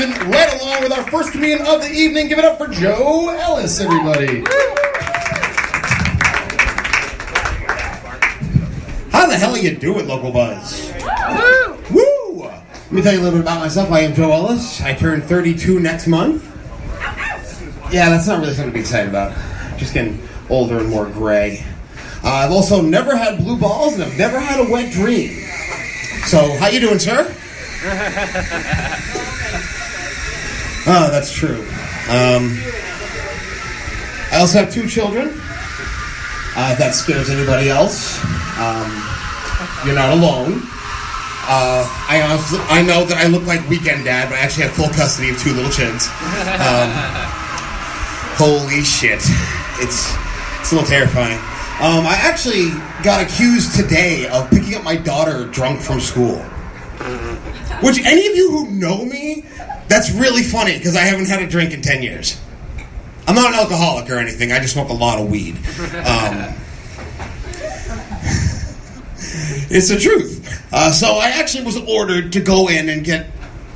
moving right along with our first comedian of the evening. Give it up for Joe Ellis, everybody. How the hell are you doing, Local Buzz? Woo! Let me tell you a little bit about myself. I am Joe Ellis. I turn 32 next month. Yeah, that's not really something to be excited about. Just getting older and more gray. I've also never had blue balls, and I've never had a wet dream. So, how you doing, sir? Oh, that's true. I also have 2 children. If that scares anybody else, you're not alone. I know that I look like Weekend Dad, but I actually have full custody of 2 little kids. Holy shit. It's a little terrifying. I actually got accused today of picking up my daughter drunk from school. Which, any of you who know me, that's really funny, because I haven't had a drink in 10 years. I'm not an alcoholic or anything, I just smoke a lot of weed. It's the truth. So I actually was ordered to go in and get...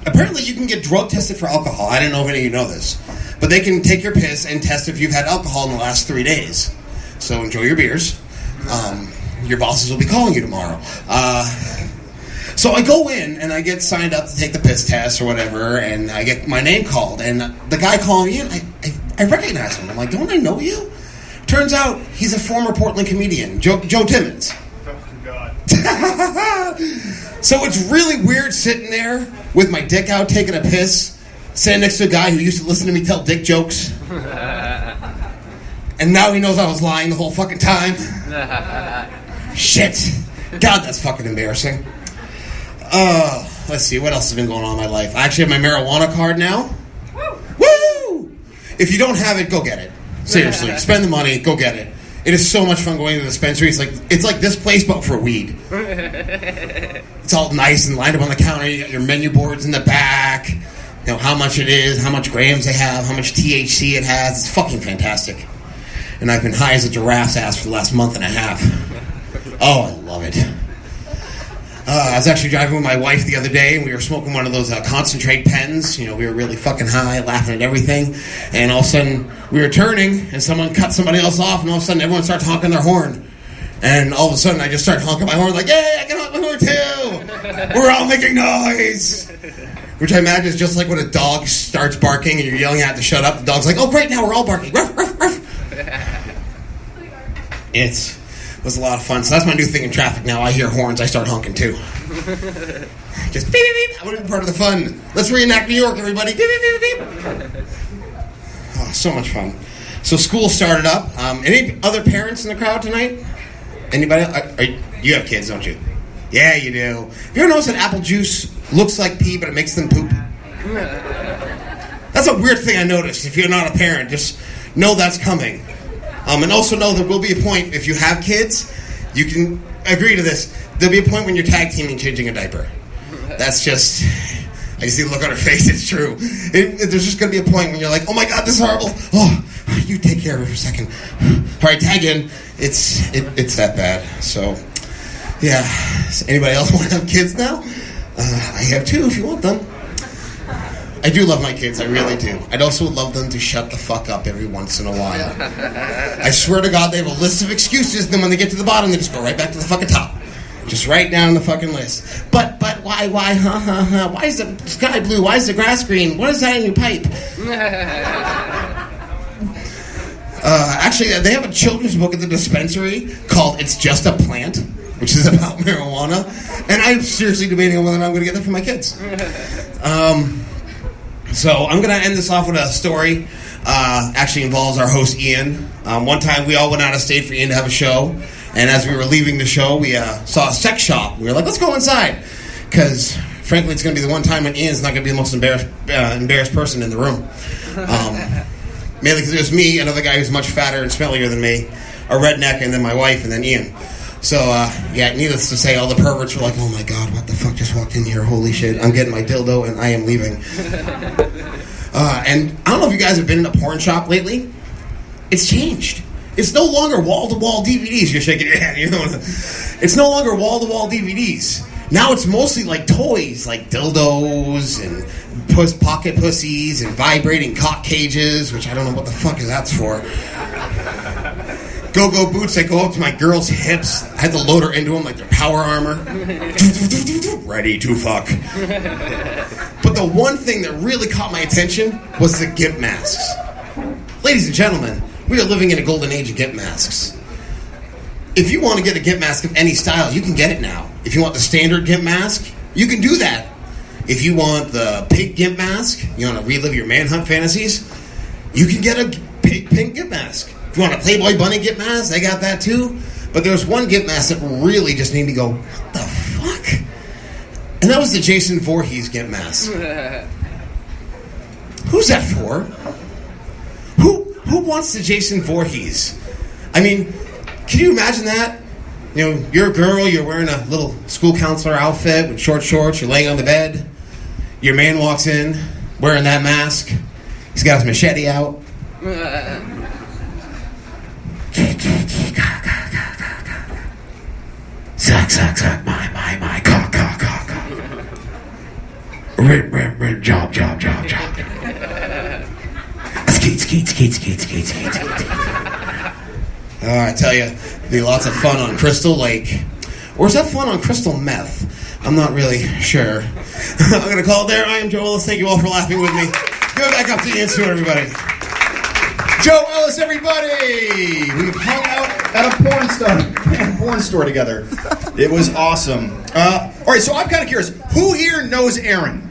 Apparently you can get drug tested for alcohol. I didn't know if any of you know this. But they can take your piss and test if you've had alcohol in the last 3 days. So enjoy your beers. Your bosses will be calling you tomorrow. So I go in and I get signed up to take the piss test or whatever, and I get my name called. And the guy calling me in, I recognize him. I'm like, don't I know you? Turns out he's a former Portland comedian, Joe Timmons. Oh, God. So it's really weird sitting there with my dick out taking a piss, sitting next to a guy who used to listen to me tell dick jokes. And now he knows I was lying the whole fucking time. Shit. God, that's fucking embarrassing. Let's see, what else has been going on in my life? I actually have my marijuana card now. Woo! If you don't have it, go get it. Seriously, spend the money, go get it. It is so much fun going to the dispensary. It's like this place, but for weed. It's all nice and lined up on the counter. You got your menu boards in the back. You know, how much it is, how much grams they have, how much THC it has. It's fucking fantastic. And I've been high as a giraffe's ass for the last month and a half. Oh, I love it. I was actually driving with my wife the other day, and we were smoking one of those concentrate pens. You know, we were really fucking high, laughing at everything. And all of a sudden, we were turning, and someone cut somebody else off, and all of a sudden, everyone started honking their horn. And all of a sudden, I just started honking my horn, like, hey, I can honk my horn too! We're all making noise! Which I imagine is just like when a dog starts barking, and you're yelling at it to shut up. The dog's like, oh, great, now we're all barking. Ruff, ruff, ruff. It was a lot of fun. So that's my new thing in traffic now. I hear horns, I start honking too. Just beep, beep, beep. I want to be part of the fun. Let's reenact New York, everybody. Beep, beep, beep, beep. Oh, so much fun. So school started up. Any other parents in the crowd tonight? Anybody? You have kids, don't you? Yeah, you do. Have you ever noticed that apple juice looks like pee, but it makes them poop? That's a weird thing I noticed. If you're not a parent, just know that's coming. And also know there will be a point, if you have kids, you can agree to this, there'll be a point when you're tag teaming changing a diaper. That's just, I see the look on her face, it's true. There's just going to be a point when you're like, oh my God, this is horrible. Oh, you take care of it for a second. All right, tag in. It's that bad. So, yeah. Does anybody else want to have kids now? I have 2 if you want them. I do love my kids, I really do. I'd also love them to shut the fuck up every once in a while. I swear to God, they have a list of excuses, and then when they get to the bottom, they just go right back to the fucking top. Just right down the fucking list. But, why, why is the sky blue? Why is the grass green? What is that in your pipe? Actually, they have a children's book at the dispensary called It's Just a Plant, which is about marijuana, and I'm seriously debating on whether or not I'm going to get that for my kids. So I'm going to end this off with a story. Actually involves our host Ian. One time we all went out of state for Ian to have a show, and as we were leaving the show, we saw a sex shop. We were like, let's go inside, because frankly, it's going to be the one time when Ian's not going to be the most embarrassed person in the room. Mainly because it was me, another guy who's much fatter and smellier than me, a redneck, and then my wife, and then Ian. So, yeah, needless to say, all the perverts were like, oh my God, what the fuck just walked in here? Holy shit, I'm getting my dildo and I am leaving. And I don't know if you guys have been in a porn shop lately. It's changed. It's no longer wall-to-wall DVDs. You're shaking your head. You know, it's no longer wall-to-wall DVDs. Now it's mostly like toys, like dildos and pocket pussies and vibrating cock cages, which I don't know what the fuck that's for. Go-go boots that go up to my girl's hips. I had to load her into them like they're power armor. Ready to fuck. But the one thing that really caught my attention was the gimp masks. Ladies and gentlemen, we are living in a golden age of gimp masks. If you want to get a gimp mask of any style, you can get it now. If you want the standard gimp mask, you can do that. If you want the pink gimp mask, you want to relive your manhunt fantasies, you can get a pink gimp mask. If you want a Playboy bunny gimp mask, they got that too. But there's one gimp mask that really just made me go, what the fuck? And that was the Jason Voorhees gimp mask. Who's that for? Who wants the Jason Voorhees? I mean, can you imagine that? You know, you're a girl, you're wearing a little school counselor outfit with short shorts, you're laying on the bed. Your man walks in wearing that mask. He's got his machete out. Suck, my, cock. Rip, job. Skeet. I tell you, there'll be lots of fun on Crystal Lake. Or is that fun on crystal meth? I'm not really sure. I'm going to call it there. I am Joe Ellis. Thank you all for laughing with me. Go back up to the insert, everybody. Joe Ellis, everybody! We hung out at a porn store together. It was awesome. All right, so I'm kind of curious. Who here knows Aaron?